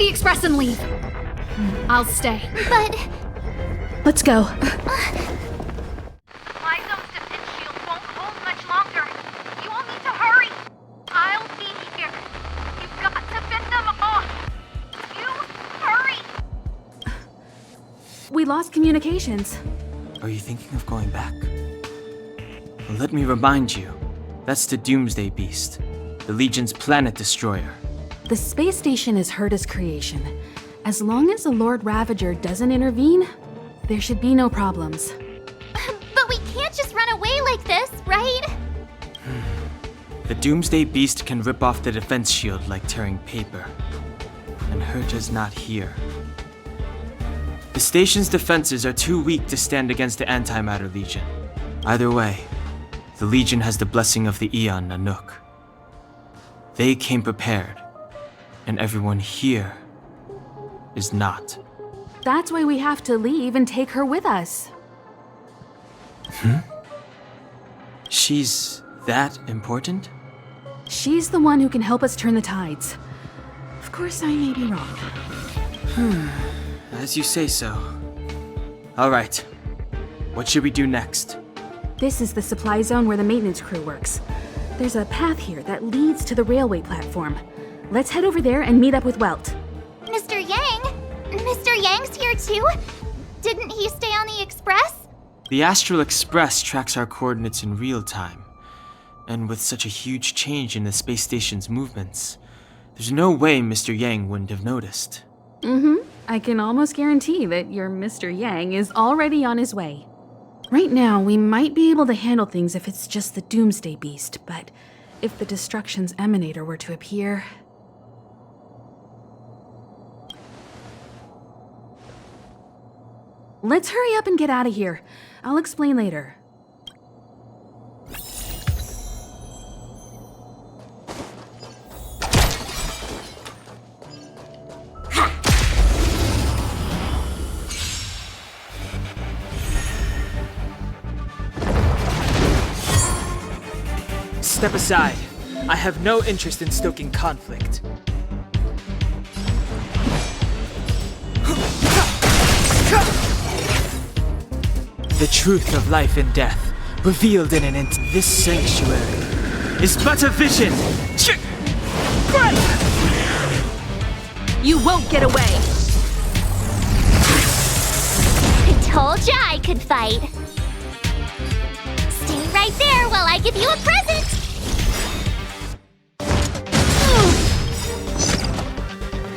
the express and leave. I'll stay. But... Let's go. Supply zone's defense shield won't hold much longer. You all need to hurry. I'll be here. You've got to fend them off. You hurry. We lost communications. Are you thinking of going back? Well, let me remind you, that's the Doomsday Beast, the Legion's planet destroyer. The space station is Herta's creation. As long as the Lord Ravager doesn't intervene, there should be no problems. But we can't just run away like this, right? The Doomsday Beast can rip off the defense shield like tearing paper. And Herta's not here. The station's defenses are too weak to stand against the Antimatter Legion. Either way, the Legion has the blessing of the Aeon Nanook. They came prepared, and everyone here is not. That's why we have to leave and take her with us. She's that important? She's the one who can help us turn the tides. Of course, I may be wrong. As you say so. All right. What should we do next? This is the supply zone where the maintenance crew works. There's a path here that leads to the railway platform. Let's head over there and meet up with Welt. Mr. Yang? Mr. Yang's here too? Didn't he stay on the Express? The Astral Express tracks our coordinates in real time. And with such a huge change in the space station's movements, there's no way Mr. Yang wouldn't have noticed. I can almost guarantee that your Mr. Yang is already on his way. Right now, we might be able to handle things if it's just the Doomsday Beast, but if the Destruction's Emanator were to appear... Let's hurry up and get out of here. I'll explain later. Step aside. I have no interest in stoking conflict. The truth of life and death, revealed in this sanctuary, is but a vision! You won't get away! I told ya I could fight. Stay right there while I give you a present!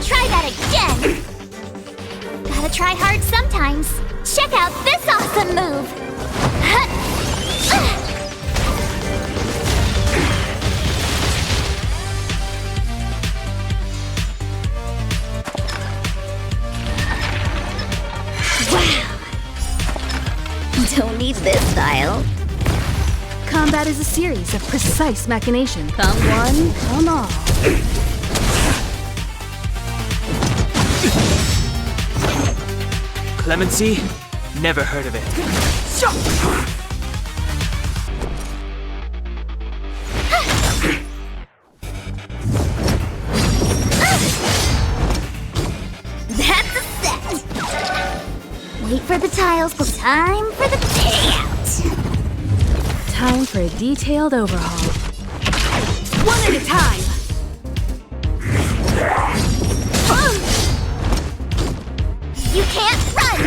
Try that again! Gotta try hard sometimes. Check out this awesome move! Wow! Don't need this style. Combat is a series of precise machination. Come one, come all. Clemency? Never heard of it. That's a set! Wait for the tiles, but time for the payout! Time for a detailed overhaul. One at a time! You can't run!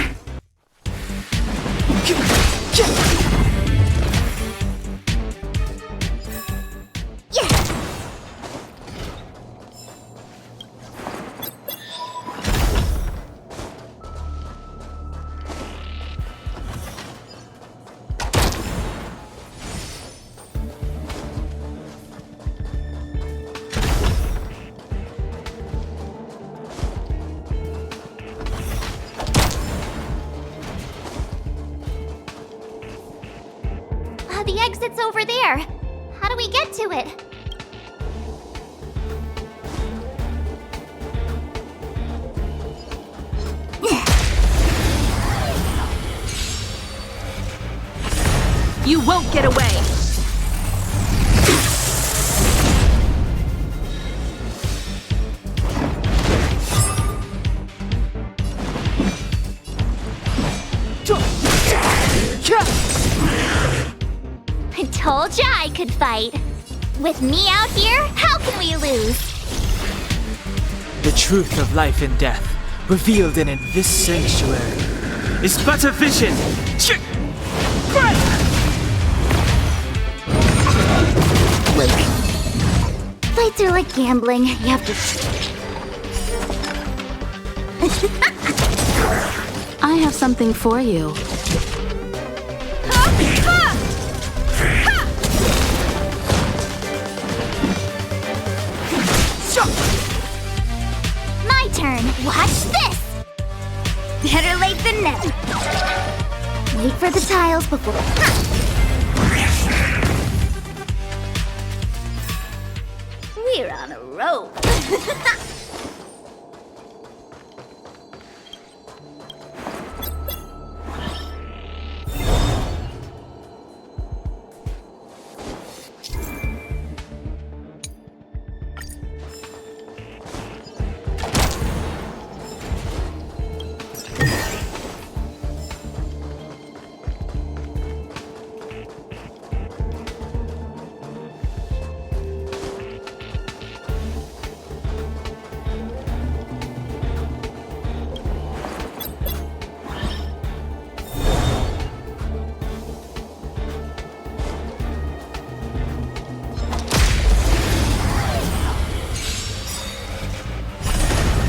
Yeah! The exit's over there. How do we get to it? You won't get away! Told ya I could fight. With me out here, how can we lose? The truth of life and death, revealed in this sanctuary, is but a vision. Look, fights are like gambling. You have to... I have something for you. My turn. Watch this! Better late than never. Wait for the tiles before... We're on a roll.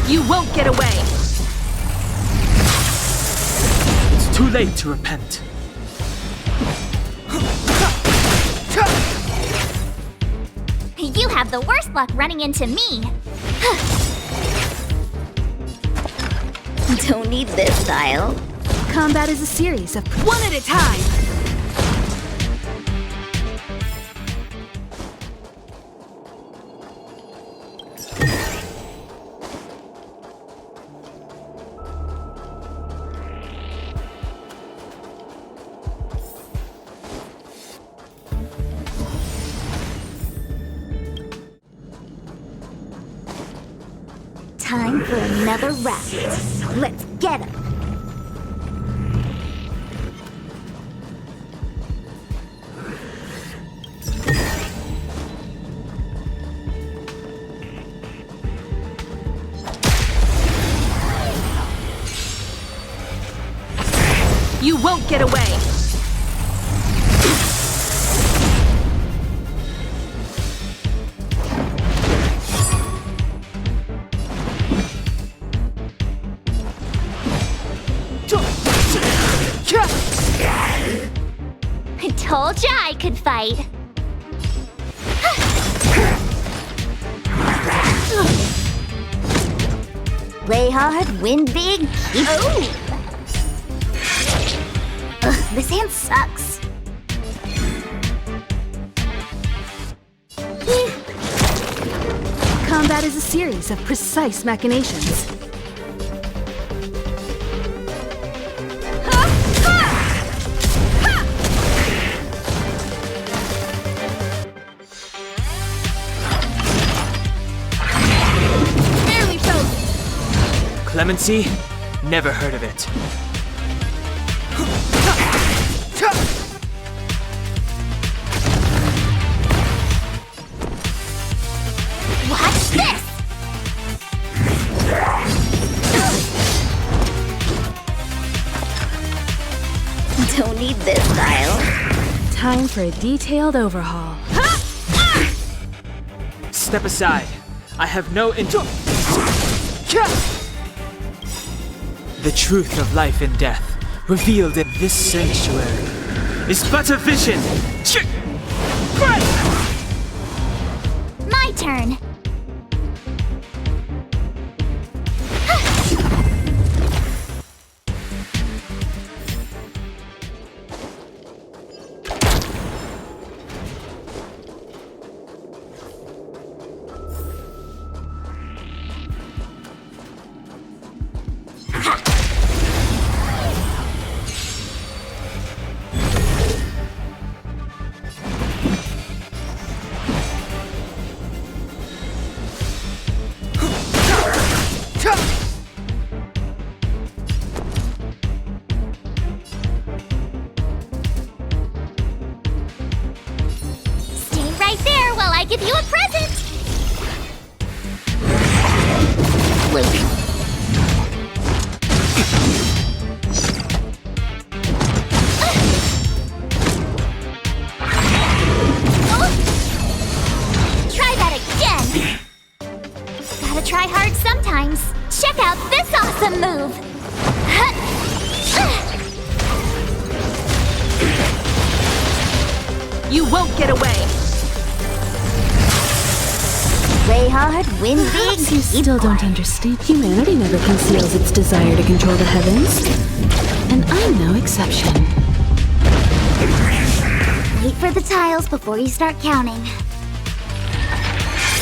You won't get away! It's too late to repent. You have the worst luck running into me. Don't need this style. Combat is a series of one at a time! Time for another round. Let's get him. You won't get away! I told ya I could fight. Play hard, win big, keep... Oh! Ugh, this hand sucks. Combat is a series of precise machinations. Barely felt. Clemency? Never heard of it. Watch this! Don't need this style. Time for a detailed overhaul. Step aside. I have no The truth of life and death, revealed in this sanctuary, is but a vision. My turn. give you a present! Try that again! Gotta try hard sometimes. Check out this awesome move! You won't get away! Play hard, win big, Perhaps you still don't understand. Humanity never conceals its desire to control the heavens. And I'm no exception. Wait for the tiles before you start counting.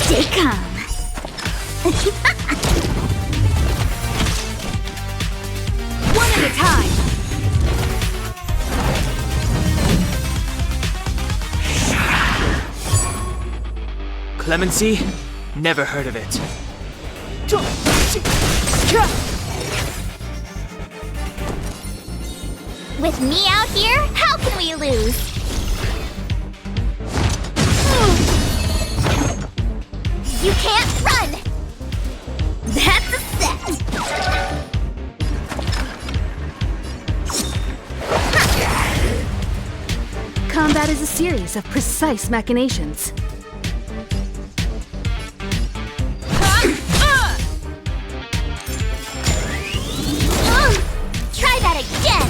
Stay calm. One at a time! Clemency? Never heard of it. With me out here, how can we lose? You can't run! That's a set! Combat is a series of precise machinations. Try that again!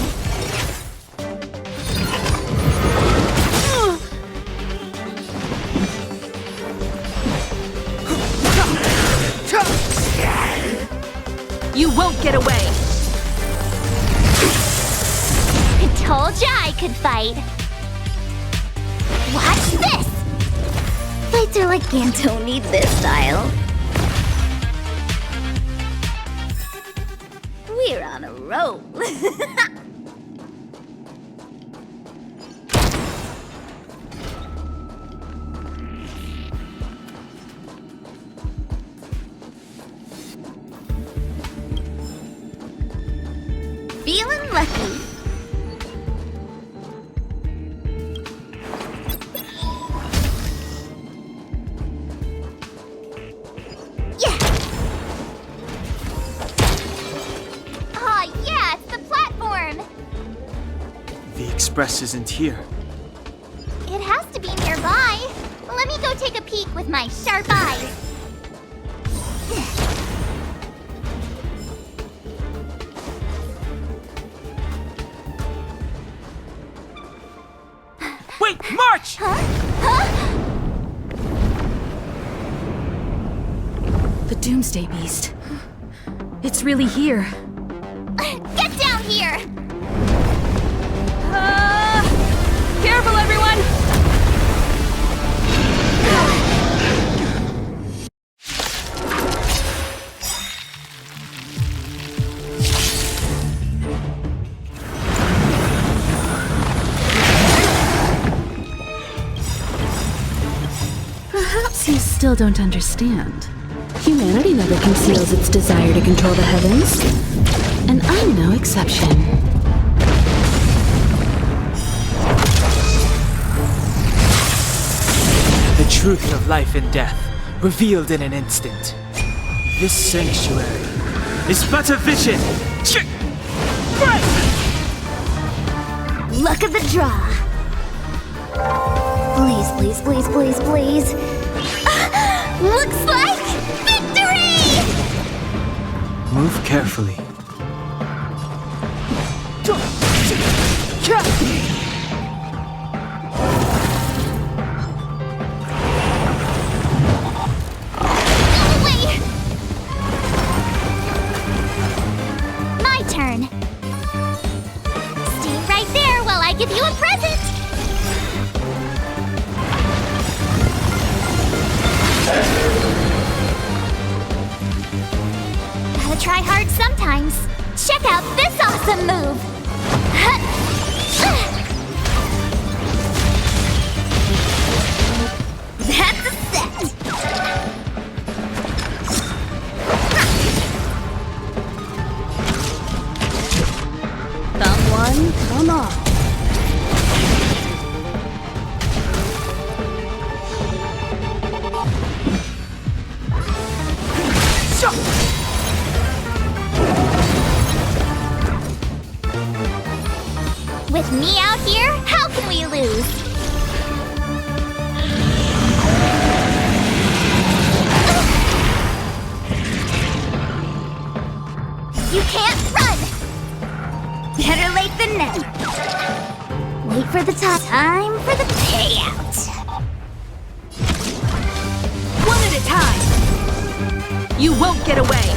You won't get away! I told ya I could fight! Watch this! Fighter like Ganto need this style. We're on a roll. Feeling lucky. Yeah. Aw, yeah, it's the platform. The express isn't here. It has to be nearby. Let me go take a peek with my sharp eyes. Wait, march! The Doomsday Beast. It's really here. Get down here! Careful, everyone! Perhaps you still don't understand. Humanity never conceals its desire to control the heavens. And I'm no exception. The truth of life and death, revealed in an instant. This sanctuary is but a vision. Luck of the draw. Please, please, please, please, please. Looks like victory! Move carefully. Wait! My turn. Stay right there while I give you a present. Gotta try hard sometimes. Check out this awesome move. That's a set. Come one, come all. for the time for the payout. One at a time! You won't get away!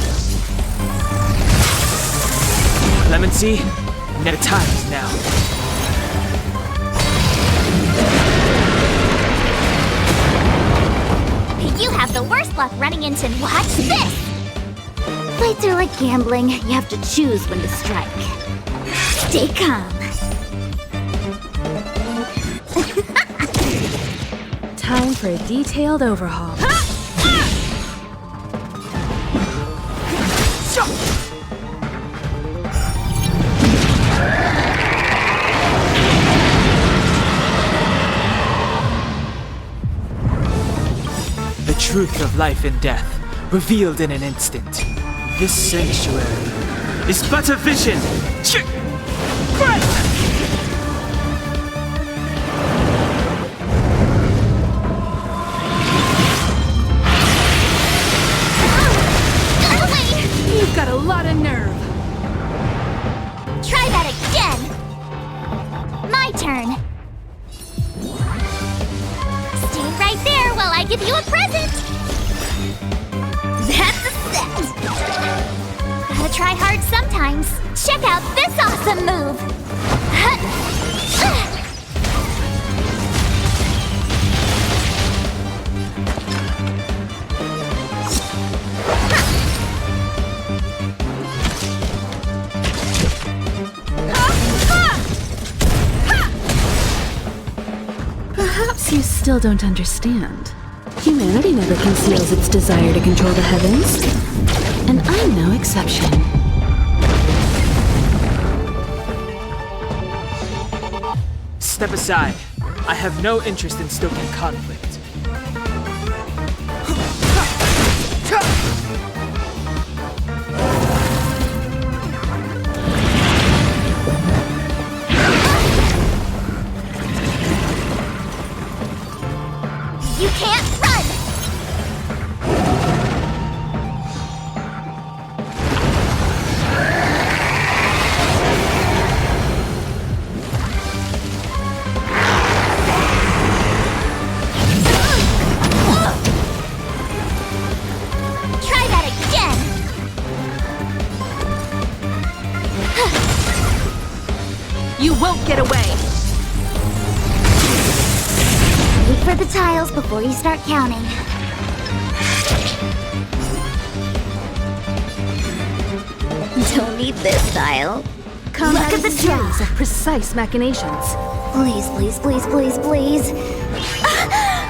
Clemency, the time is now. You have the worst luck running into me. Watch this! Fights are like gambling. You have to choose when to strike. Stay calm. Time for a detailed overhaul. The truth of life and death, revealed in an instant. This sanctuary is but a vision. You've got a lot of nerve. Try that again. My turn. Stay right there while I give you a present. That's a set. Gotta try hard sometimes. Check out this awesome move. Perhaps you still don't understand. Humanity never conceals its desire to control the heavens. And I'm no exception. Step aside. I have no interest in stoking conflict. You can't run! Try that again! You won't get away! Wait for the tiles before you start counting. Don't need this tile. Combat Look at is the a draw. series of precise machinations. Please, please, please, please, please.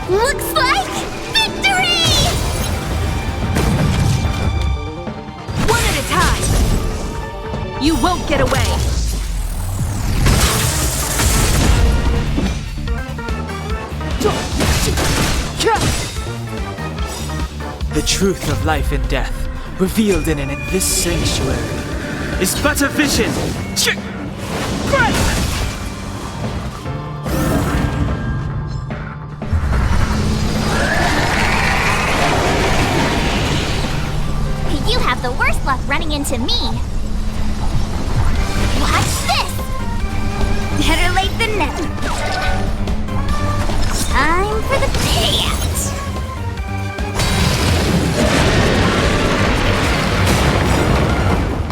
Looks like victory! One at a time! You won't get away! The truth of life and death, revealed in this sanctuary, is but a vision. You have the worst luck running into me. Watch this! Better late than never. Time for the payout.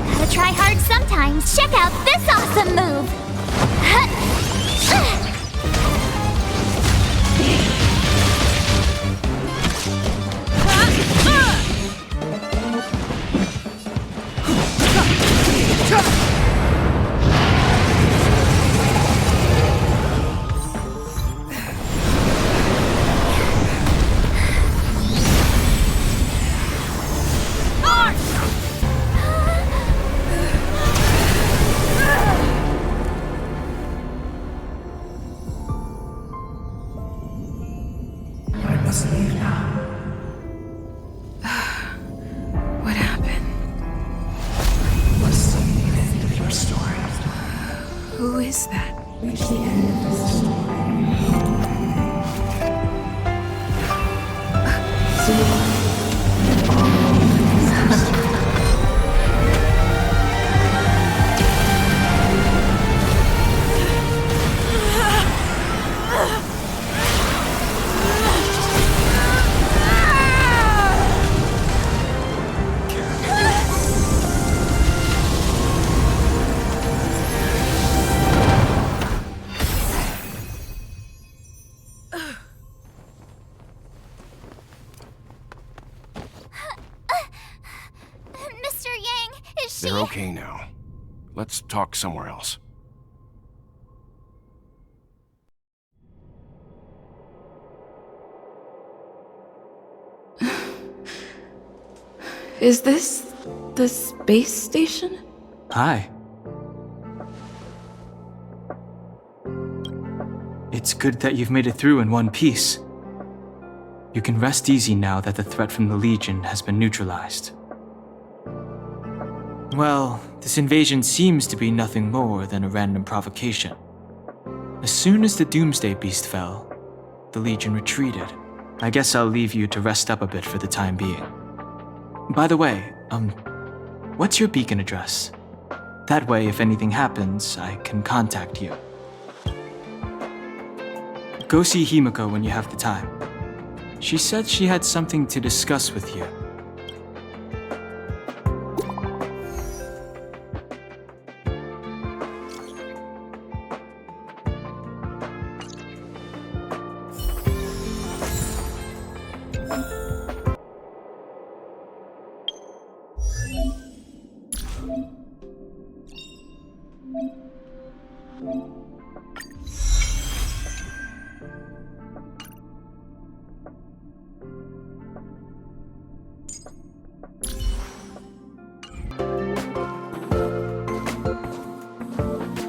Gotta try hard sometimes. Check out this awesome move. What happened? What's the end of your story? Who is that? Reach the end of this story. See? she... They're okay now. Let's talk somewhere else. Is this the space station? Hi. It's good that you've made it through in one piece. You can rest easy now that the threat from the Legion has been neutralized. Well, this invasion seems to be nothing more than a random provocation. As soon as the Doomsday Beast fell, the Legion retreated. I guess I'll leave you to rest up a bit for the time being. By the way, what's your beacon address? That way, if anything happens, I can contact you. Go see Himiko when you have the time. She said she had something to discuss with you.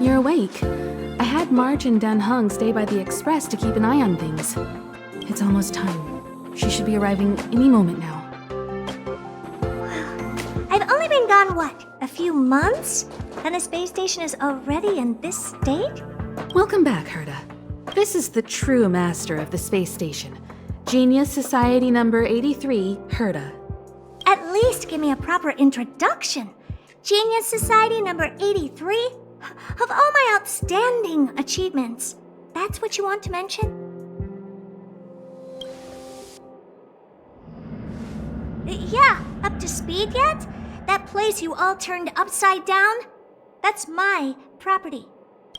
You're awake. I had Marge and Dan Hung stay by the express to keep an eye on things. It's almost time. She should be arriving any moment now. I've only been gone, what, a few months? And the space station is already in this state? Welcome back, Herta. This is the true master of the space station. Genius Society number 83, Herta. At least give me a proper introduction. Genius Society number 83? Of all my outstanding achievements, that's what you want to mention? Yeah, up to speed yet? That place you all turned upside down? That's my property.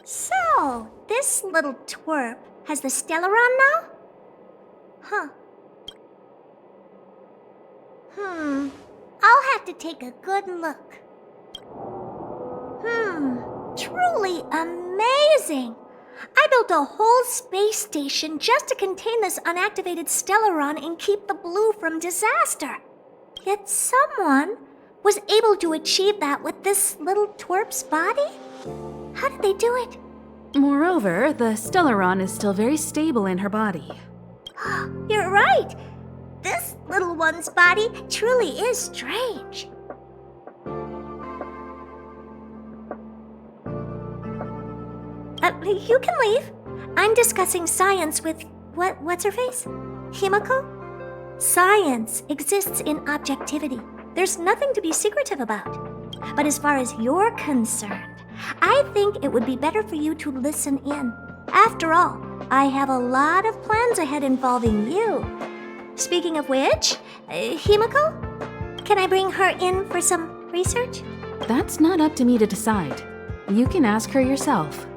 So, this little twerp has the Stellaron now? Huh. I'll have to take a good look. Truly amazing! I built a whole space station just to contain this unactivated Stellaron and keep the blue from disaster. Yet someone was able to achieve that with this little twerp's body? How did they do it? Moreover, the Stellaron is still very stable in her body. You're right! This little one's body truly is strange. You can leave. I'm discussing science with, what's her face? Himiko? Science exists in objectivity. There's nothing to be secretive about. But as far as you're concerned, I think it would be better for you to listen in. After all, I have a lot of plans ahead involving you. Speaking of which, Himiko? Can I bring her in for some research? That's not up to me to decide. You can ask her yourself.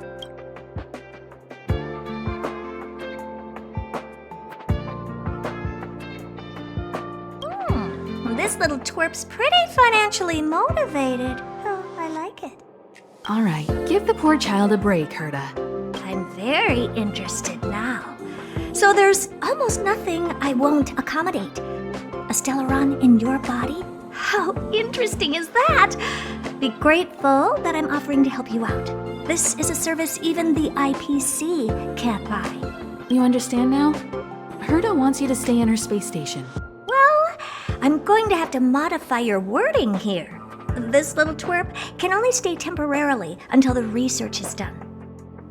This little twerp's pretty financially motivated. Oh, I like it. All right, give the poor child a break, Herta. I'm very interested now. So there's almost nothing I won't accommodate. A Stellaron in your body? How interesting is that? Be grateful that I'm offering to help you out. This is a service even the IPC can't buy. You understand now? Herta wants you to stay in her space station. Well, I'm going to have to modify your wording here. This little twerp can only stay temporarily until the research is done.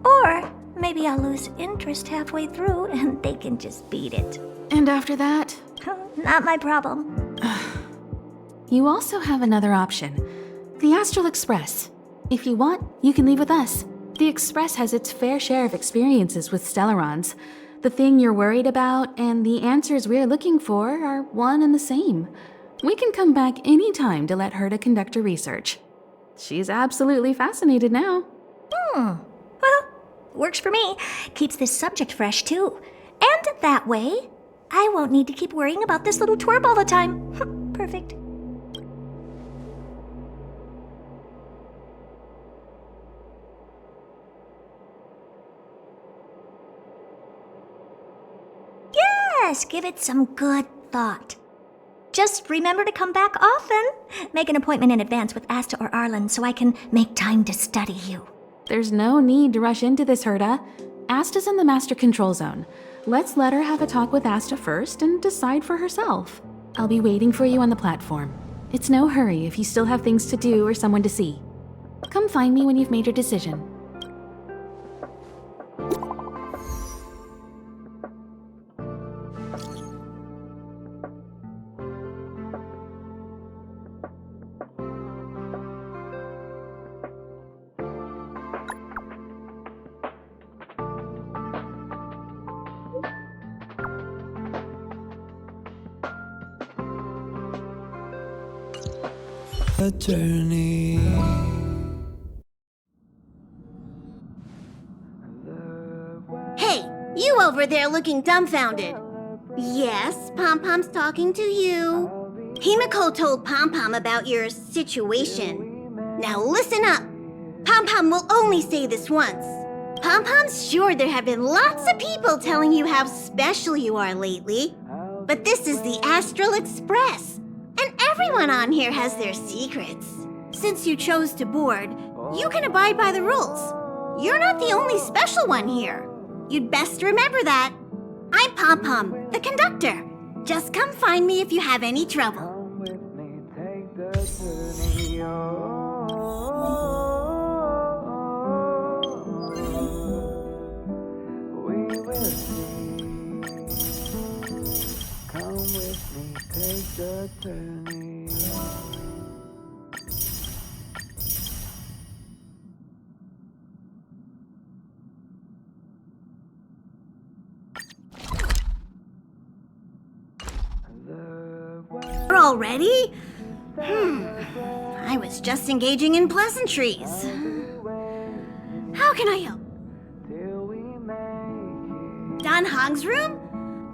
Or maybe I'll lose interest halfway through and they can just beat it. And after that? Not my problem. You also have another option. The Astral Express. If you want, you can leave with us. The Express has its fair share of experiences with Stellarons. The thing you're worried about and the answers we're looking for are one and the same. We can come back any time to let Herta conduct her research. She's absolutely fascinated now. Well, works for me. Keeps this subject fresh, too. And that way, I won't need to keep worrying about this little twerp all the time. Perfect. Yes, give it some good thought. Just remember to come back often. Make an appointment in advance with Asta or Arlen so I can make time to study you. There's no need to rush into this, Herta. Asta's in the master control zone. Let's let her have a talk with Asta first and decide for herself. I'll be waiting for you on the platform. It's no hurry if you still have things to do or someone to see. Come find me when you've made your decision. Journey. Hey, you over there looking dumbfounded. Yes, Pom-Pom's talking to you. Himiko told Pom-Pom about your situation. Now listen up. Pom-Pom will only say this once. Pom-Pom's sure there have been lots of people telling you how special you are lately. But this is the Astral Express. And everyone on here has their secrets. Since you chose to board, you can abide by the rules. You're not the only special one here. You'd best remember that. I'm Pom-Pom, the conductor. Just come find me if you have any trouble. Already? I was just engaging in pleasantries. How can I help? Don Hong's room?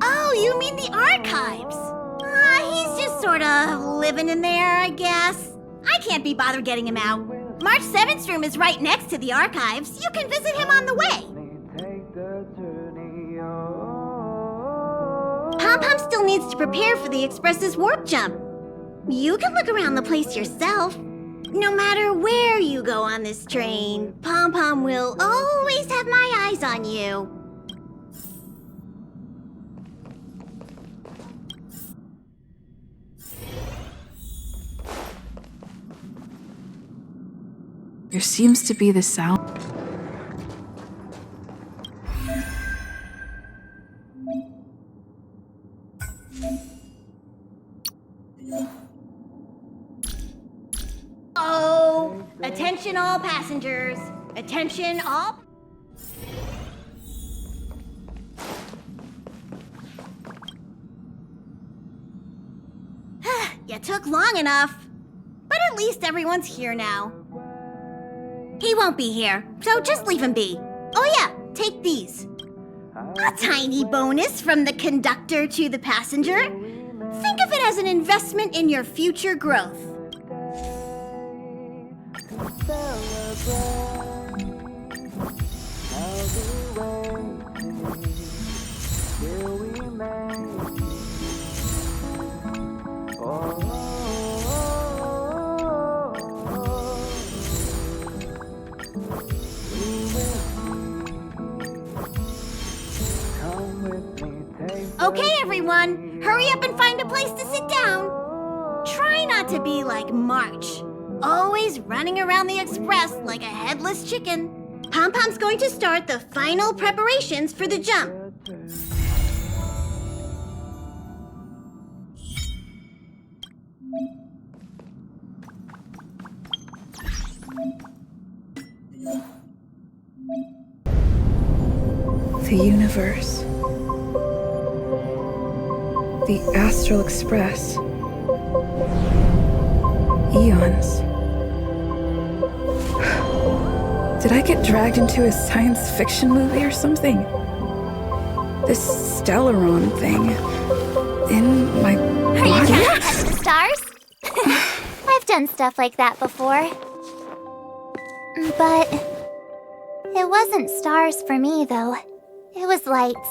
Oh, you mean the archives? He's just sort of living in there, I guess. I can't be bothered getting him out. March 7th's room is right next to the archives. You can visit him on the way. Pom-Pom still needs to prepare for the Express's warp jump. You can look around the place yourself. No matter where you go on this train, Pom-Pom will always have my eyes on you. There seems to be the sound. Oh, attention all passengers. Attention all... You took long enough. But at least everyone's here now. He won't be here, so just leave him be. Oh yeah, take these. A tiny bonus from the conductor to the passenger. Think of it as an investment in your future growth. Okay, everyone, hurry up and find a place to sit down. Try not to be like March, always running around the express like a headless chicken. Pom-Pom's going to start the final preparations for the jump. The universe. The Astral Express. Eons. Did I get dragged into a science fiction movie or something? This Stellaron thing in my Are you body? trying to touch the stars? I've done stuff like that before. But it wasn't stars for me, though. It was lights.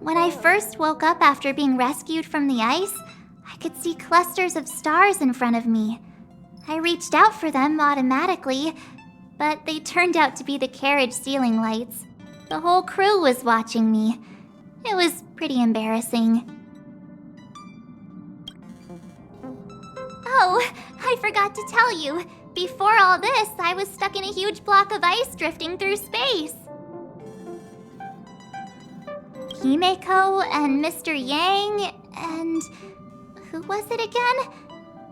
When I first woke up after being rescued from the ice, I could see clusters of stars in front of me. I reached out for them automatically, but they turned out to be the carriage ceiling lights. The whole crew was watching me. It was pretty embarrassing. Oh, I forgot to tell you. Before all this, I was stuck in a huge block of ice drifting through space. Himeko and Mr. Yang and... who was it again?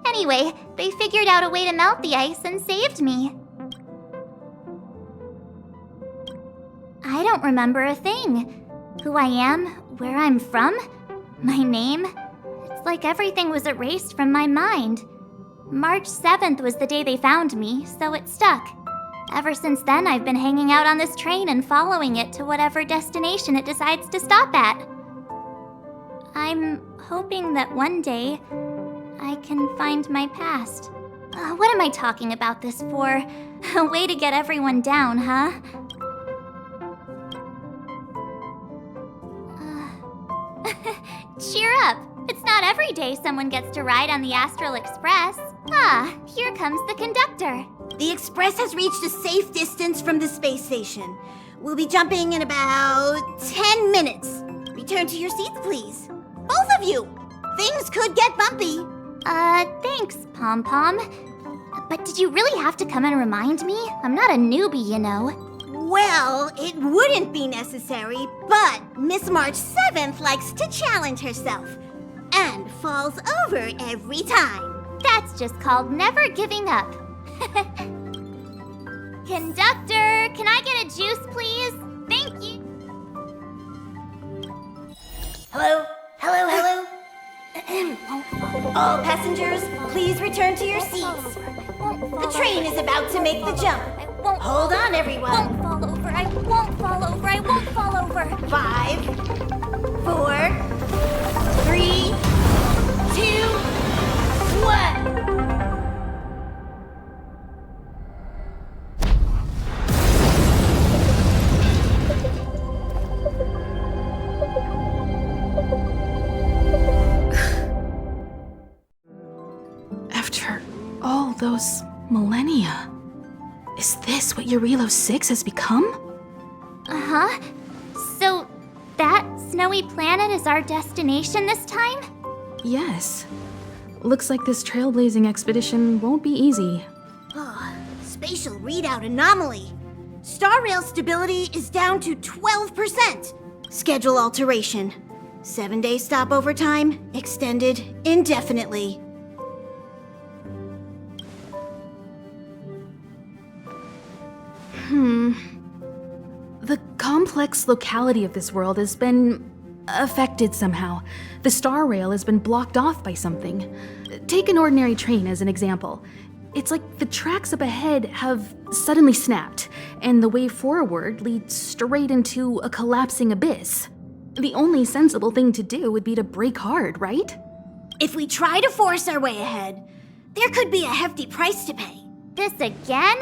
Anyway, they figured out a way to melt the ice and saved me. I don't remember a thing. Who I am, where I'm from, my name. It's like everything was erased from my mind. March 7th was the day they found me, so it stuck. Ever since then, I've been hanging out on this train and following it to whatever destination it decides to stop at. I'm hoping that one day I can find my past. What am I talking about this for? A way to get everyone down, huh? Cheer up! It's not every day someone gets to ride on the Astral Express. Ah, here comes the conductor. The Express has reached a safe distance from the space station. We'll be jumping in about 10 minutes. Return to your seats, please. Both of you! Things could get bumpy. Thanks, Pom Pom. But did you really have to come and remind me? I'm not a newbie, you know. Well, it wouldn't be necessary, but Miss March 7th likes to challenge herself and falls over every time. That's just called never giving up. Conductor, can I get a juice, please? Thank you. Hello? Hello, hello? All passengers, please return to your seats. The train is about to make the jump. Hold on, everyone. I won't fall over. I won't fall over. I won't fall over. 5, 4, 3, 2, 1. After all those millennia, is this what Eurilo 6 has become? Uh-huh. So, that snowy planet is our destination this time? Yes. Looks like this trailblazing expedition won't be easy. Oh, spatial readout anomaly. Star rail stability is down to 12%. Schedule alteration. 7-day stopover time extended indefinitely. The complex locality of this world has been affected somehow. The star rail has been blocked off by something. Take an ordinary train as an example. It's like the tracks up ahead have suddenly snapped, and the way forward leads straight into a collapsing abyss. The only sensible thing to do would be to brake hard, right? If we try to force our way ahead, there could be a hefty price to pay. This again?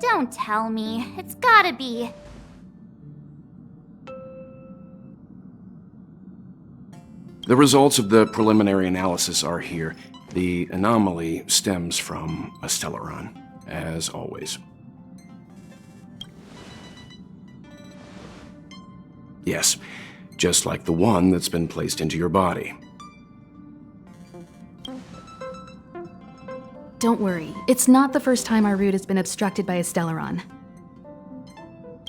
Don't tell me. It's gotta be. The results of the preliminary analysis are here. The anomaly stems from a stellaron, as always. Yes, just like the one that's been placed into your body. Don't worry, it's not the first time our route has been obstructed by a stellaron.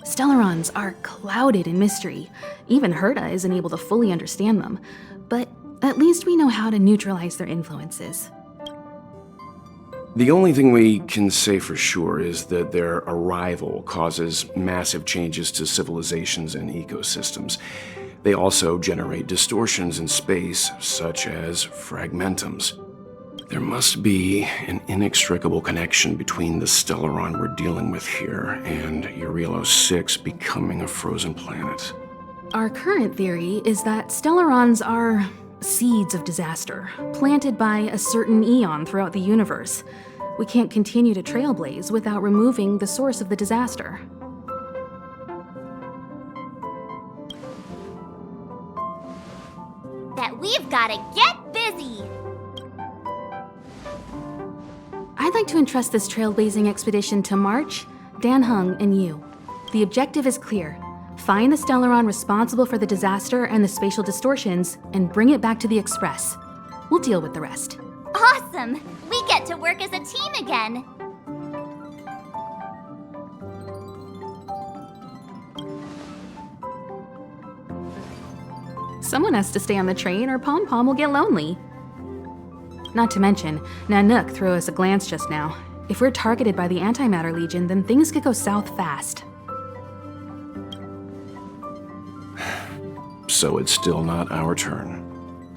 Stellarons are clouded in mystery. Even Herta isn't able to fully understand them. But at least we know how to neutralize their influences. The only thing we can say for sure is that their arrival causes massive changes to civilizations and ecosystems. They also generate distortions in space, such as fragmentums. There must be an inextricable connection between the stellaron we're dealing with here and Eurilo 6 becoming a frozen planet. Our current theory is that stellarons are seeds of disaster, planted by a certain eon throughout the universe. We can't continue to trailblaze without removing the source of the disaster. that we've gotta get busy. I'd like to entrust this trailblazing expedition to March, Dan Hung, and you. The objective is clear. Find the Stellaron responsible for the disaster and the spatial distortions, and bring it back to the Express. We'll deal with the rest. Awesome! We get to work as a team again. Someone has to stay on the train or Pom Pom will get lonely. Not to mention, Nanook threw us a glance just now. If we're targeted by the Antimatter Legion, then things could go south fast. So it's still not our turn.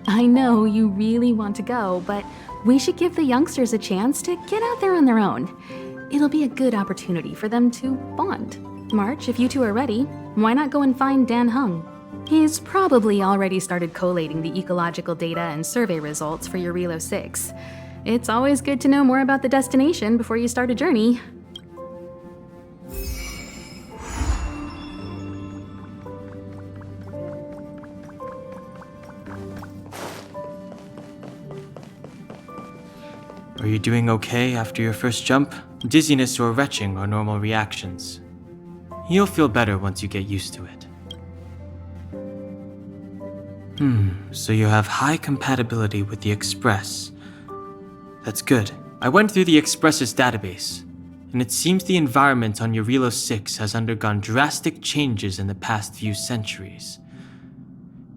I know you really want to go, but we should give the youngsters a chance to get out there on their own. It'll be a good opportunity for them to bond. March, if you two are ready, why not go and find Dan Hung? He's probably already started collating the ecological data and survey results for your Relo 6. It's always good to know more about the destination before you start a journey. Are you doing okay after your first jump? Dizziness or retching are normal reactions. You'll feel better once you get used to it. So you have high compatibility with the Express. That's good. I went through the Express's database, and it seems the environment on Eurilo 6 has undergone drastic changes in the past few centuries.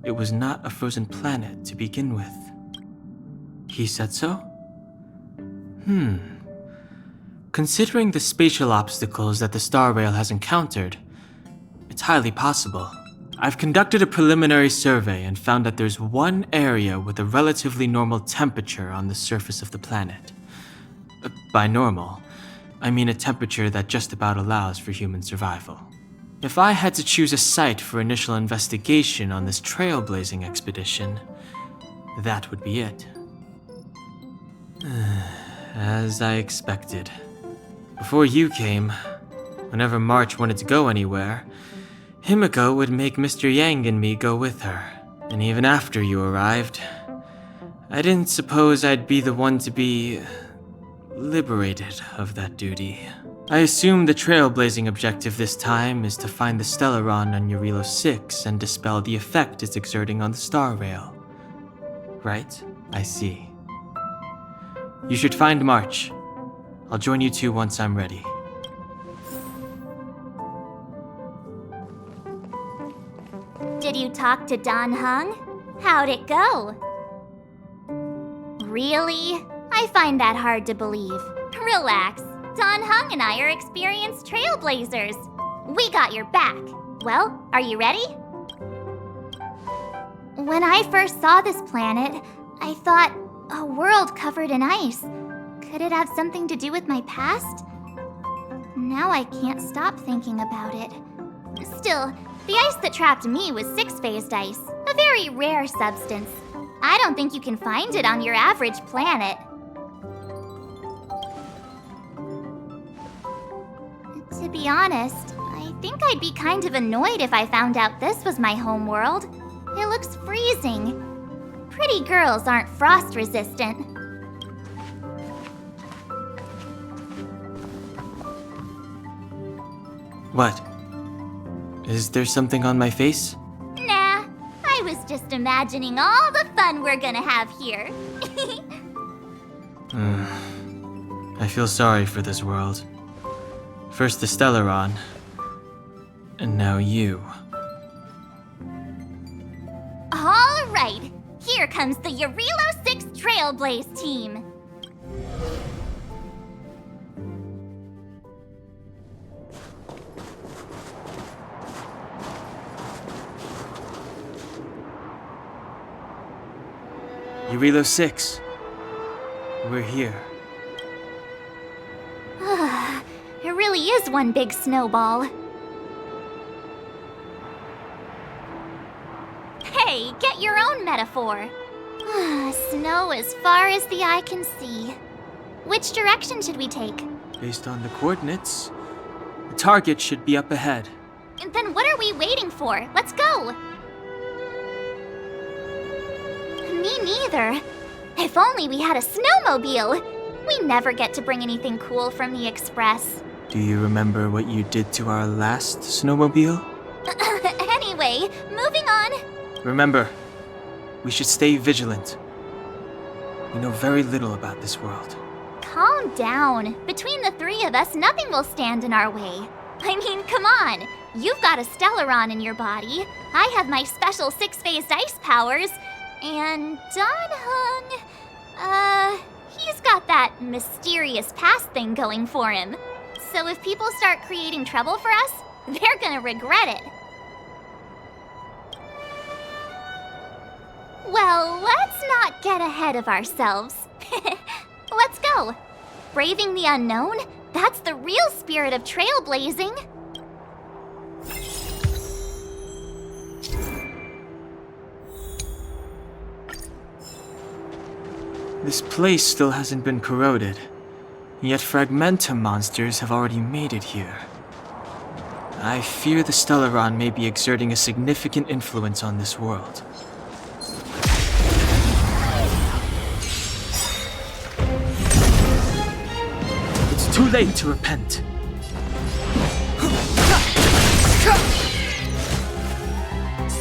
It was not a frozen planet to begin with. He said so? Considering the spatial obstacles that the Star Rail has encountered, it's highly possible. I've conducted a preliminary survey and found that there's one area with a relatively normal temperature on the surface of the planet. By normal, I mean a temperature that just about allows for human survival. If I had to choose a site for initial investigation on this trailblazing expedition, that would be it. As I expected. Before you came, whenever March wanted to go anywhere, Himiko would make Mr. Yang and me go with her. And even after you arrived, I didn't suppose I'd be the one to be liberated of that duty. I assume the trailblazing objective this time is to find the Stellaron on Eurilo 6 and dispel the effect it's exerting on the Star Rail. Right? I see. You should find March. I'll join you two once I'm ready. Did you talk to Dan Hung? How'd it go? Really? I find that hard to believe. Relax. Dan Hung and I are experienced trailblazers. We got your back. Well, are you ready? When I first saw this planet, I thought, a world covered in ice. Could it have something to do with my past? Now I can't stop thinking about it. Still, the ice that trapped me was six-phased ice, a very rare substance. I don't think you can find it on your average planet. To be honest, I think I'd be kind of annoyed if I found out this was my home world. It looks freezing. Pretty girls aren't frost-resistant. What? Is there something on my face? Nah, I was just imagining all the fun we're gonna have here. I feel sorry for this world. First the Stellaron, and now you. All right, here comes the Eurilo 6 Trailblaze team. Eurilo 6. We're here. It really is one big snowball. Hey, get your own metaphor. Snow as far as the eye can see. Which direction should we take? Based on the coordinates, the target should be up ahead. And then what are we waiting for? Let's go! Me neither. If only we had a snowmobile. We never get to bring anything cool from the Express. Do you remember what you did to our last snowmobile? Anyway, moving on. Remember, we should stay vigilant. We know very little about this world. Calm down. Between the three of us, nothing will stand in our way. I mean, come on. You've got a Stellaron in your body. I have my special six-phased ice powers. And Dan-hung, he's got that mysterious past thing going for him. So if people start creating trouble for us, they're gonna regret it. Well, let's not get ahead of ourselves. Let's go. Braving the unknown? That's the real spirit of trailblazing. This place still hasn't been corroded, yet Fragmentum monsters have already made it here. I fear the Stellaron may be exerting a significant influence on this world. It's too late to repent.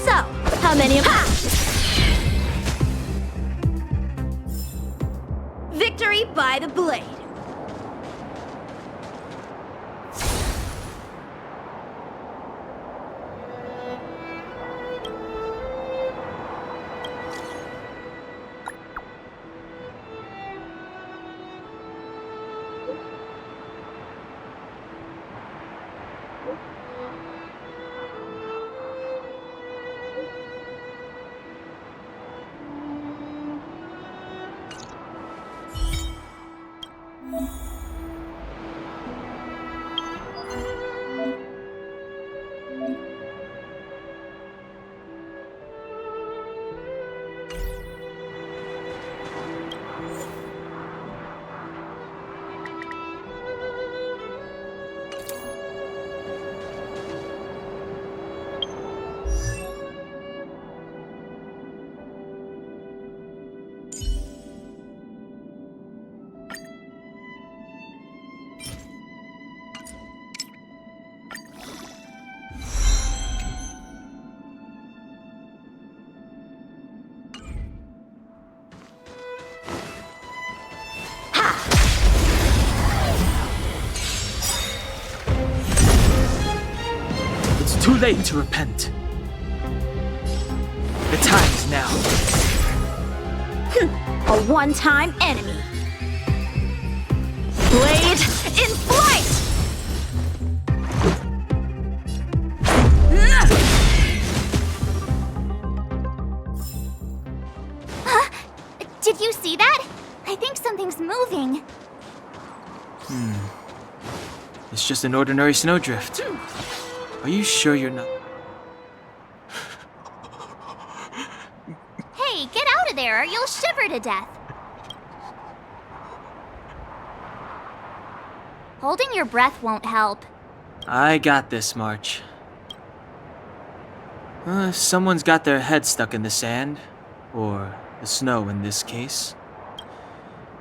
So, how many of Victory by the blade. Too late to repent. The time is now. A one-time enemy. Blade in flight! Did you see that? I think something's moving. It's just an ordinary snowdrift. Are you sure you're not? Hey, get out of there or you'll shiver to death. Holding your breath won't help. I got this, March. If someone's got their head stuck in the sand, or the snow in this case,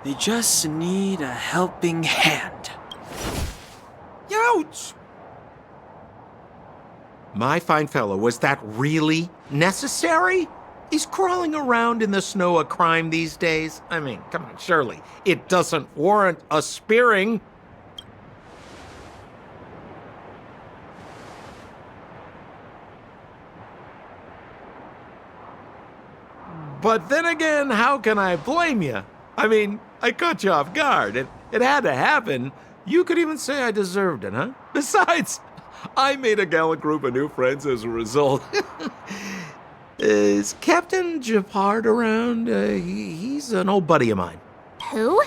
they just need a helping hand. Ouch! My fine fellow, was that really necessary? Is crawling around in the snow a crime these days? I mean, come on, surely. It doesn't warrant a spearing. But then again, how can I blame you? I mean, I caught you off guard. It had to happen. You could even say I deserved it, huh? Besides, I made a gallant group of new friends as a result. Is Captain Japard around? He's an old buddy of mine. Who?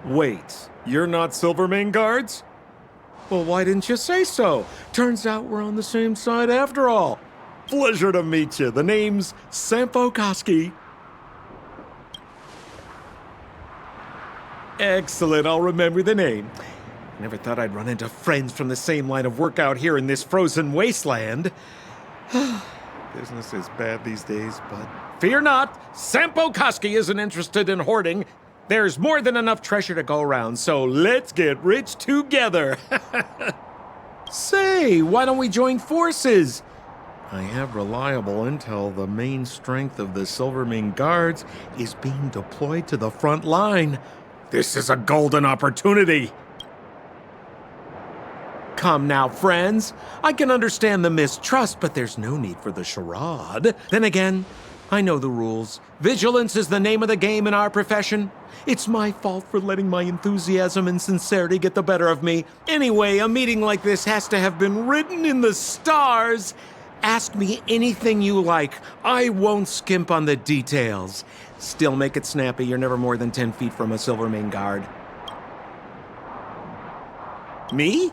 Wait, you're not Silvermane guards? Well, why didn't you say so? Turns out we're on the same side after all. Pleasure to meet you. The name's Sampo Koski. Excellent, I'll remember the name. Never thought I'd run into friends from the same line of work out here in this frozen wasteland. Business is bad these days, but fear not, Sampo Koski isn't interested in hoarding. There's more than enough treasure to go around, so let's get rich together. Say, why don't we join forces? I have reliable intel the main strength of the Silvermane Guards is being deployed to the front line. This is a golden opportunity. Come now, friends. I can understand the mistrust, but there's no need for the charade. Then again, I know the rules. Vigilance is the name of the game in our profession. It's my fault for letting my enthusiasm and sincerity get the better of me. Anyway, a meeting like this has to have been written in the stars. Ask me anything you like. I won't skimp on the details. Still make it snappy. You're never more than 10 feet from a Silvermane Guard. Me?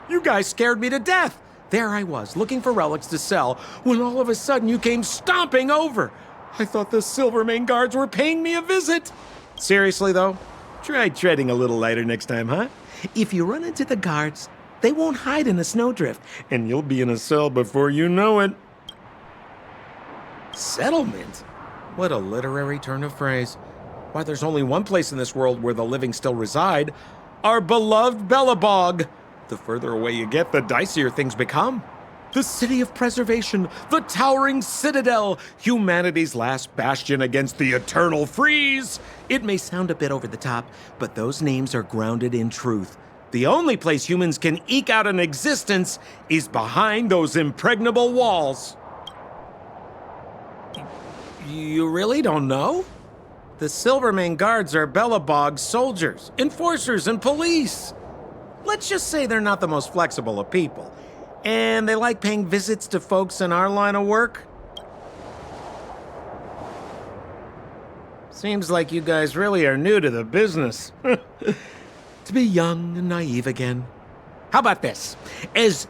You guys scared me to death. There I was, looking for relics to sell, when all of a sudden you came stomping over. I thought the Silvermane Guards were paying me a visit. Seriously, though, try treading a little lighter next time, huh? If you run into the guards, they won't hide in a snowdrift, and you'll be in a cell before you know it. Settlement? What a literary turn of phrase. Why, there's only one place in this world where the living still reside. Our beloved Bellabog. The further away you get, the dicier things become. The city of preservation, the towering citadel, humanity's last bastion against the eternal freeze. It may sound a bit over the top, but those names are grounded in truth. The only place humans can eke out an existence is behind those impregnable walls. You really don't know? The Silvermane Guards are Bellabog's soldiers, enforcers, and police. Let's just say they're not the most flexible of people. And they like paying visits to folks in our line of work. Seems like you guys really are new to the business. To be young and naive again. How about this? As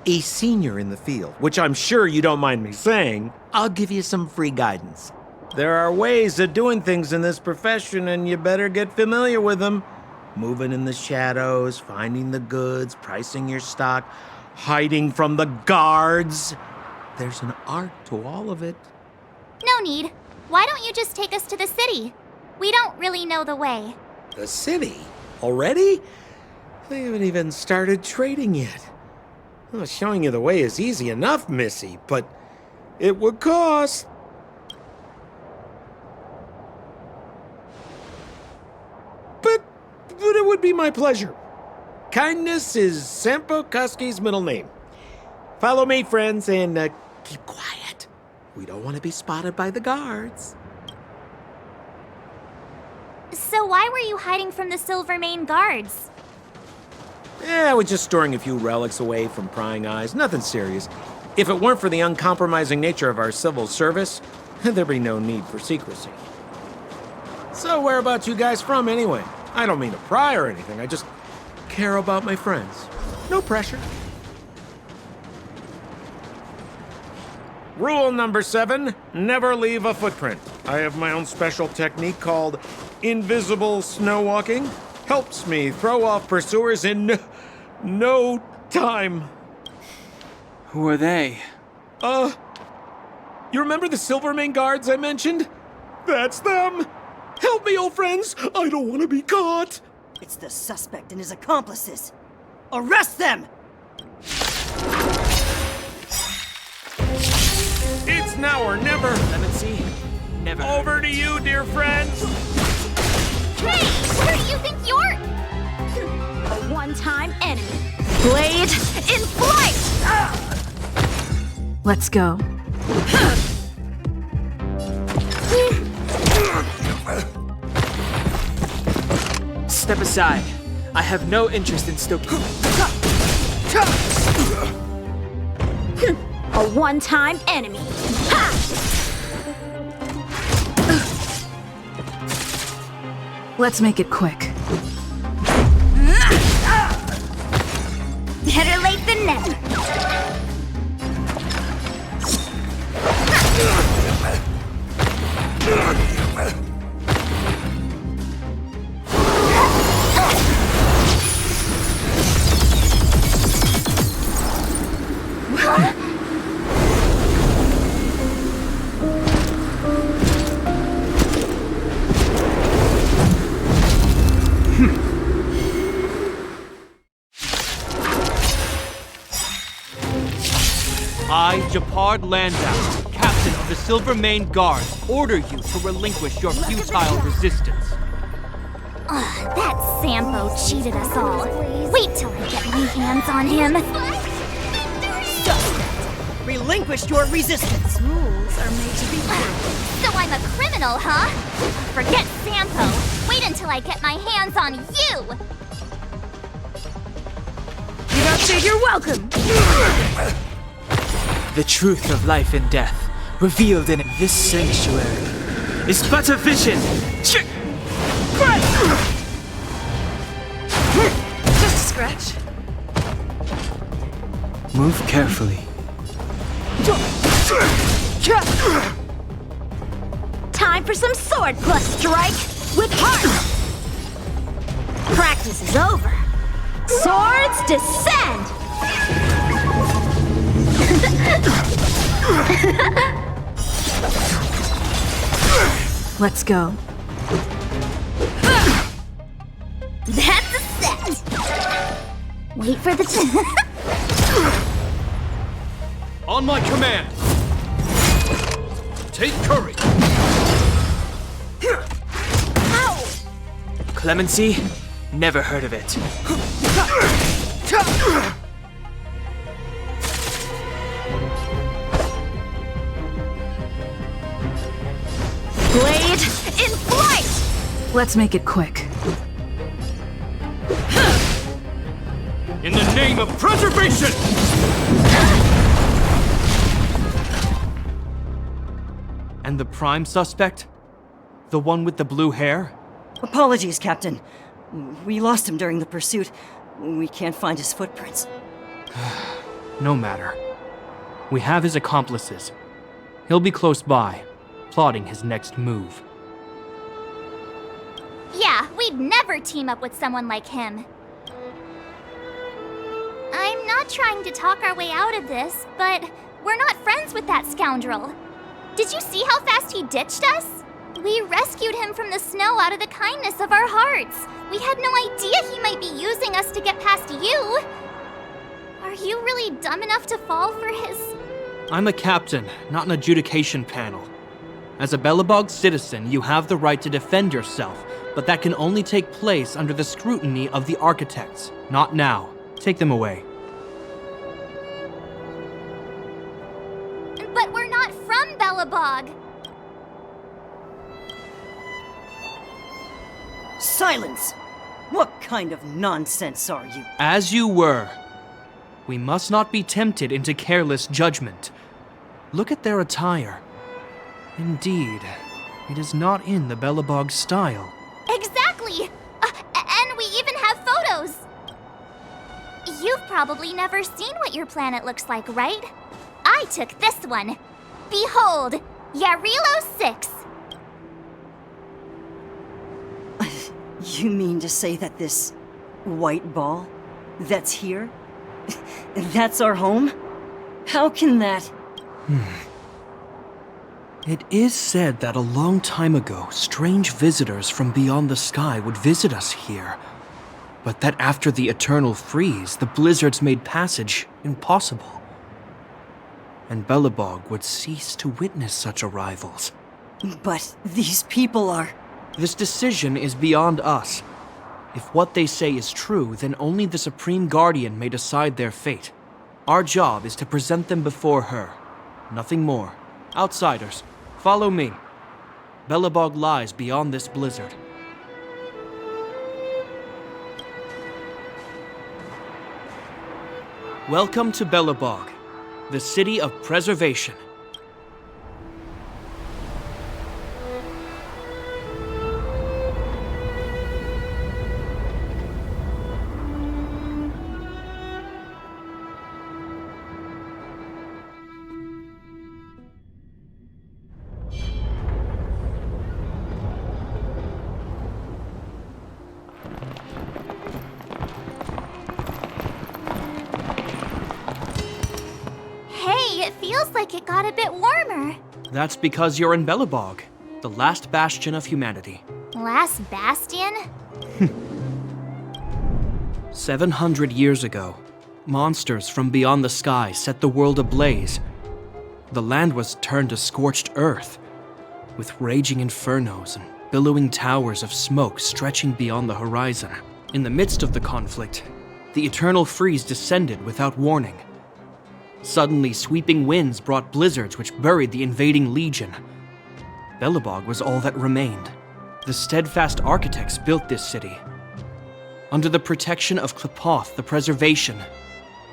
a senior in the field, which I'm sure you don't mind me saying, I'll give you some free guidance. There are ways of doing things in this profession, and you better get familiar with them. Moving in the shadows, finding the goods, pricing your stock, hiding from the guards. There's an art to all of it. No need. Why don't you just take us to the city? We don't really know the way. The city? Already? They haven't even started trading yet. Well, showing you the way is easy enough, Missy, but it would cost. But it would be my pleasure. Kindness is Sampo Koski's middle name. Follow me, friends, and keep quiet. We don't want to be spotted by the guards. So why were you hiding from the Silvermane Guards? I was just storing a few relics away from prying eyes. Nothing serious. If it weren't for the uncompromising nature of our civil service, there'd be no need for secrecy. So whereabouts you guys from, anyway? I don't mean to pry or anything. I just care about my friends. No pressure. Rule number 7, never leave a footprint. I have my own special technique called invisible snow walking. Helps me throw off pursuers in no time. Who are they? You remember the Silvermane Guards I mentioned? That's them! Help me, old friends! I don't want to be caught! It's the suspect and his accomplices. Arrest them! It's now or never! Clemency? Never. Over to you, dear friends! Hey! Who do you think you're? A one-time enemy. Blade in flight! Let's go. Step aside. I have no interest in stoking. A one-time enemy. Ha! Let's make it quick. Better late than never. I, Japard Landau, captain of the Silver Mane Guard, order you to relinquish your futile resistance. Ugh, that Sampo cheated us all. Wait till I get my hands on him. Suspect! Relinquish your resistance! Rules are made to be broken. So I'm a criminal, huh? Forget Sampo. Wait until I get my hands on you! You don't say you're welcome! The truth of life and death, revealed in this sanctuary, is but a vision. Just a scratch. Move carefully. Time for some sword plus strike with heart. Practice is over. Swords descend! Let's go. That's a set! Wait for the On my command! Take courage! Clemency? Never heard of it. Blade in flight! Let's make it quick. In the name of preservation! And the prime suspect? The one with the blue hair? Apologies, Captain. We lost him during the pursuit. We can't find his footprints. No matter. We have his accomplices. He'll be close by, plotting his next move. Yeah, we'd never team up with someone like him. I'm not trying to talk our way out of this, but we're not friends with that scoundrel. Did you see how fast he ditched us? We rescued him from the snow out of the kindness of our hearts. We had no idea he might be using us to get past you. Are you really dumb enough to fall for his... I'm a captain, not an adjudication panel. As a Belobog citizen, you have the right to defend yourself, but that can only take place under the scrutiny of the architects. Not now. Take them away. But we're not from Belobog. Silence! What kind of nonsense are you? As you were. We must not be tempted into careless judgment. Look at their attire. Indeed, it is not in the Belobog style. Exactly! And we even have photos! You've probably never seen what your planet looks like, right? I took this one. Behold, Yarilo 6. You mean to say that this white ball that's here, that's our home? How can that... It is said that a long time ago, strange visitors from beyond the sky would visit us here. But that after the eternal freeze, the blizzards made passage impossible. And Belobog would cease to witness such arrivals. But these people are... This decision is beyond us. If what they say is true, then only the Supreme Guardian may decide their fate. Our job is to present them before her. Nothing more. Outsiders, follow me. Belobog lies beyond this blizzard. Welcome to Belobog, the city of preservation. It feels like it got a bit warmer. That's because you're in Belobog, the last bastion of humanity. Last bastion? 700 years ago, Monsters from beyond the sky set the world ablaze. The land was turned to scorched earth, with raging infernos and billowing towers of smoke stretching beyond the horizon. In the midst of the conflict, the eternal freeze descended without warning. Suddenly, sweeping winds brought blizzards which buried the invading legion. Belobog was all that remained. The steadfast architects built this city. Under the protection of Klepoth, the preservation,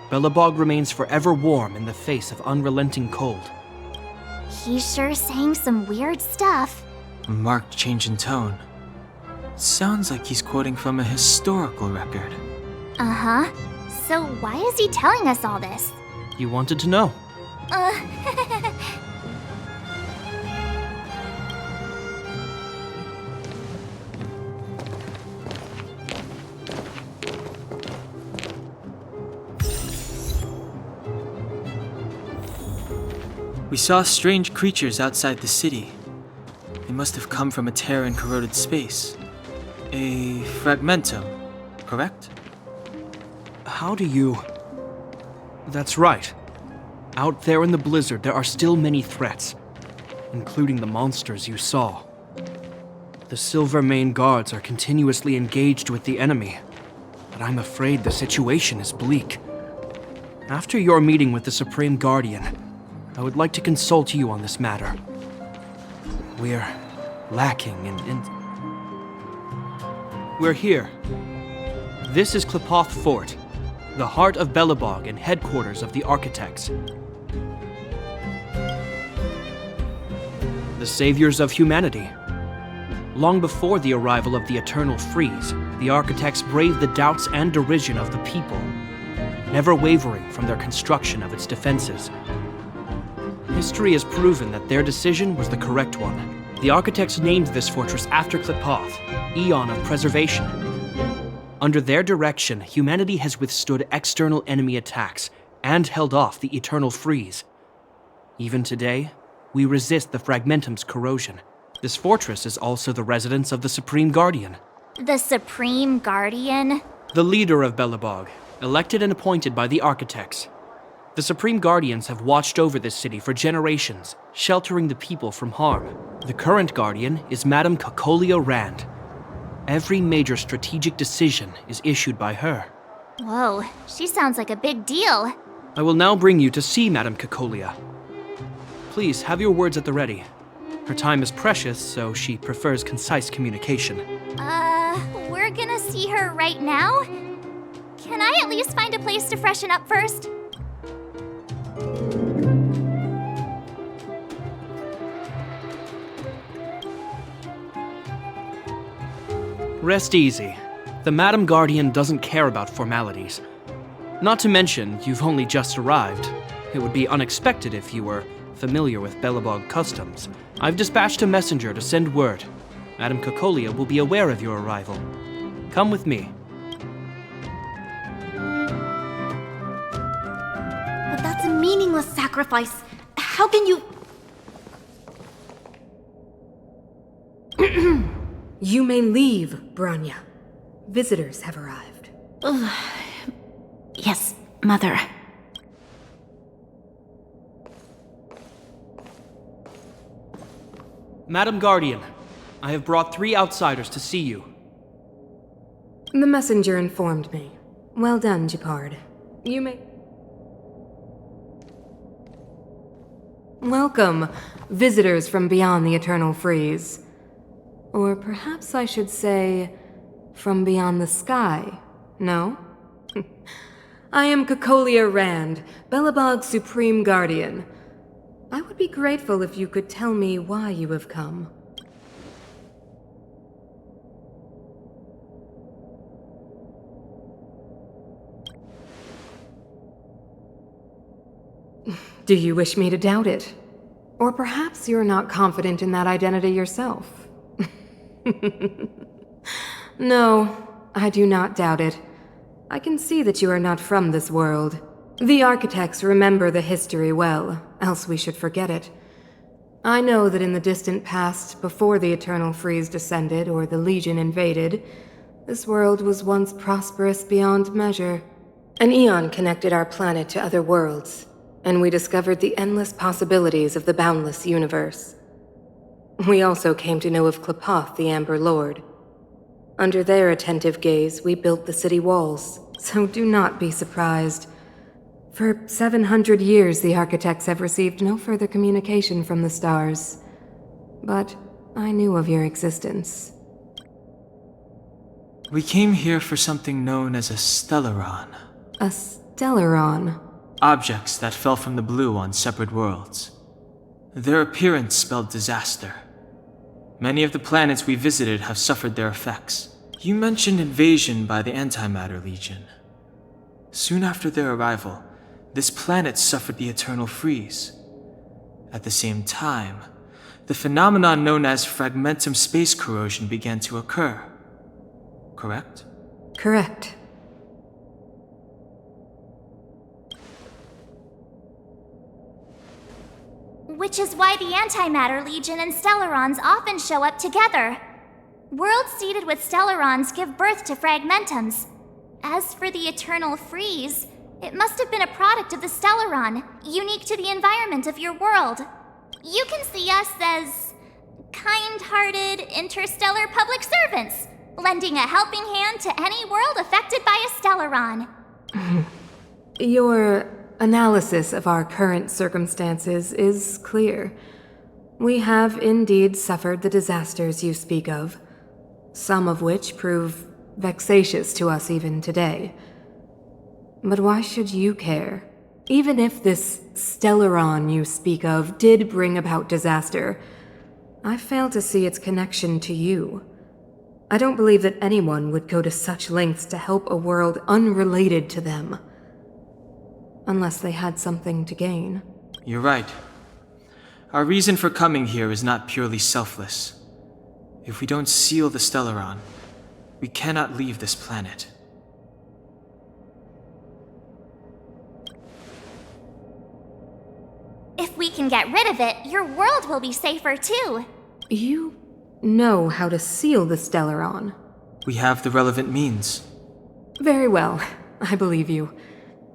Belobog remains forever warm in the face of unrelenting cold. He's sure saying some weird stuff. A marked change in tone. Sounds like he's quoting from a historical record. Uh-huh. So why is he telling us all this? You wanted to know. We saw strange creatures outside the city. They must have come from a tear in corroded space. A fragmentum, correct? How do you... That's right. Out there in the blizzard, there are still many threats, including the monsters you saw. The Silvermane guards are continuously engaged with the enemy, but I'm afraid the situation is bleak. After your meeting with the Supreme Guardian, I would like to consult you on this matter. We're lacking in... We're here. This is Klepoth Fort, the heart of Belobog and headquarters of the architects. The saviors of humanity. Long before the arrival of the Eternal Freeze, the architects braved the doubts and derision of the people, never wavering from their construction of its defenses. History has proven that their decision was the correct one. The architects named this fortress after Klepoth, Eon of Preservation. Under their direction, humanity has withstood external enemy attacks and held off the Eternal Freeze. Even today, we resist the Fragmentum's corrosion. This fortress is also the residence of the Supreme Guardian. The Supreme Guardian? The leader of Belobog, elected and appointed by the architects. The Supreme Guardians have watched over this city for generations, sheltering the people from harm. The current Guardian is Madame Cocolia Rand. Every major strategic decision is issued by her. Whoa, she sounds like a big deal. I will now bring you to see Madame Cocolia. Please have your words at the ready. Her time is precious, so she prefers concise communication. We're gonna see her right now? Can I at least find a place to freshen up first? Rest easy. The Madam Guardian doesn't care about formalities. Not to mention, you've only just arrived. It would be unexpected if you were familiar with Belobog customs. I've dispatched a messenger to send word. Madame Cocolia will be aware of your arrival. Come with me. But that's a meaningless sacrifice. How can you... You may leave, Branya. Visitors have arrived. Yes, Mother. Madam Guardian, I have brought 3 outsiders to see you. The messenger informed me. Well done, Gepard. You may... Welcome, visitors from beyond the Eternal Freeze. Or perhaps I should say, from beyond the sky, no? I am Cocolia Rand, Belobog's Supreme Guardian. I would be grateful if you could tell me why you have come. Do you wish me to doubt it? Or perhaps you're not confident in that identity yourself? No, I do not doubt it. I can see that you are not from this world. The architects remember the history well, else we should forget it. I know that in the distant past, before the Eternal Freeze descended or the Legion invaded, this world was once prosperous beyond measure. An eon connected our planet to other worlds, and we discovered the endless possibilities of the boundless universe. We also came to know of Klapoth, the Amber Lord. Under their attentive gaze, we built the city walls, so do not be surprised. For 700 years, the architects have received no further communication from the stars. But I knew of your existence. We came here for something known as a stellaron. A stellaron? Objects that fell from the blue on separate worlds. Their appearance spelled disaster. Many of the planets we visited have suffered their effects. You mentioned invasion by the Antimatter Legion. Soon after their arrival, this planet suffered the eternal freeze. At the same time, the phenomenon known as fragmentum space corrosion began to occur. Correct? Correct. Which is why the Antimatter Legion and Stellarons often show up together. Worlds seeded with Stellarons give birth to fragmentums. As for the eternal freeze, it must have been a product of the Stellaron, unique to the environment of your world. You can see us as kind-hearted interstellar public servants, lending a helping hand to any world affected by a Stellaron. Your analysis of our current circumstances is clear. We have indeed suffered the disasters you speak of, some of which prove vexatious to us even today. But why should you care? Even if this Stellaron you speak of did bring about disaster, I fail to see its connection to you. I don't believe that anyone would go to such lengths to help a world unrelated to them. Unless they had something to gain. You're right. Our reason for coming here is not purely selfless. If we don't seal the Stellaron, we cannot leave this planet. If we can get rid of it, your world will be safer too. You know how to seal the Stellaron. We have the relevant means. Very well, I believe you.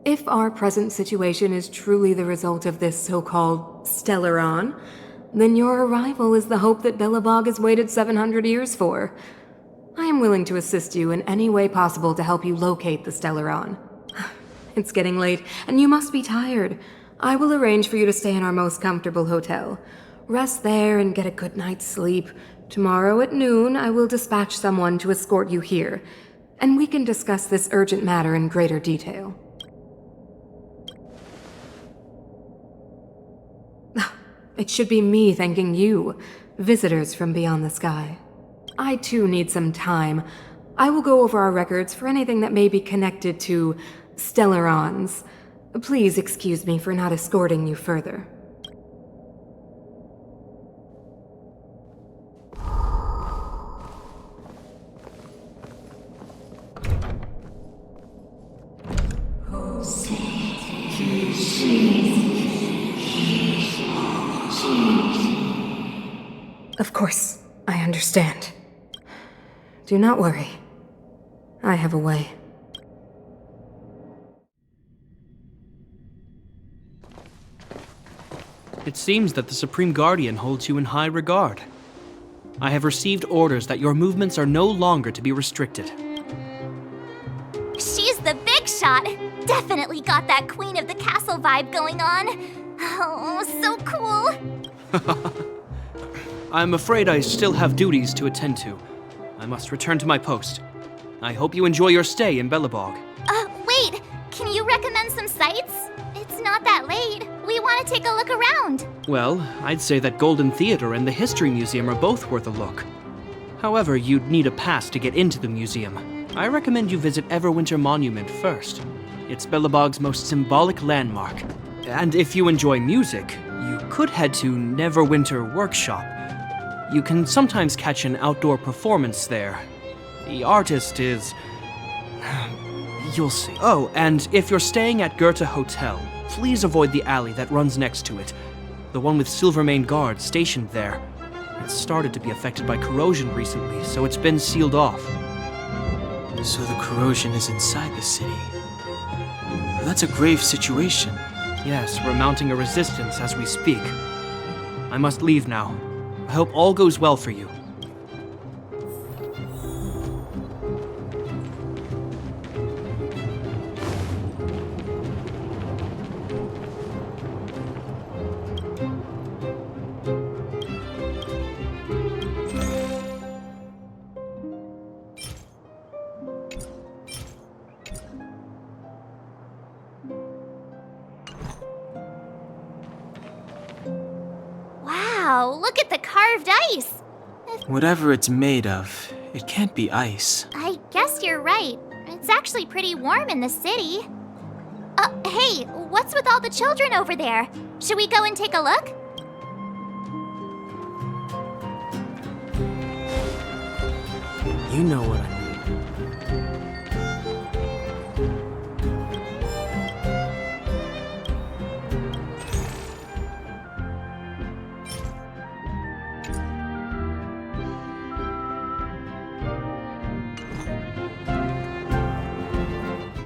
If our present situation is truly the result of this so-called Stellaron, then your arrival is the hope that Belobog has waited 700 years for. I am willing to assist you in any way possible to help you locate the Stellaron. It's getting late, and you must be tired. I will arrange for you to stay in our most comfortable hotel. Rest there and get a good night's sleep. Tomorrow at noon, I will dispatch someone to escort you here, and we can discuss this urgent matter in greater detail. It should be me thanking you, visitors from beyond the sky. I too need some time. I will go over our records for anything that may be connected to Stellarons. Please excuse me for not escorting you further. Of course, I understand. Do not worry. I have a way. It seems that the Supreme Guardian holds you in high regard. I have received orders that your movements are no longer to be restricted. She's the big shot! Definitely got that Queen of the Castle vibe going on. Oh, so cool! I'm afraid I still have duties to attend to. I must return to my post. I hope you enjoy your stay in Belobog. Wait! Can you recommend some sites? It's not that late. We want to take a look around. Well, I'd say that Golden Theater and the History Museum are both worth a look. However, you'd need a pass to get into the museum. I recommend you visit Everwinter Monument first. It's Belobog's most symbolic landmark. And if you enjoy music, you could head to Neverwinter Workshop. You can sometimes catch an outdoor performance there. The artist is... you'll see. Oh, and if you're staying at Goethe Hotel, please avoid the alley that runs next to it. The one with Silvermane guards stationed there. It's started to be affected by corrosion recently, so it's been sealed off. So the corrosion is inside the city. That's a grave situation. Yes, we're mounting a resistance as we speak. I must leave now. I hope all goes well for you. Wow, look at the carved ice! Whatever it's made of, it can't be ice. I guess you're right. It's actually pretty warm in the city. Hey, what's with all the children over there? Should we go and take a look? You know what I mean.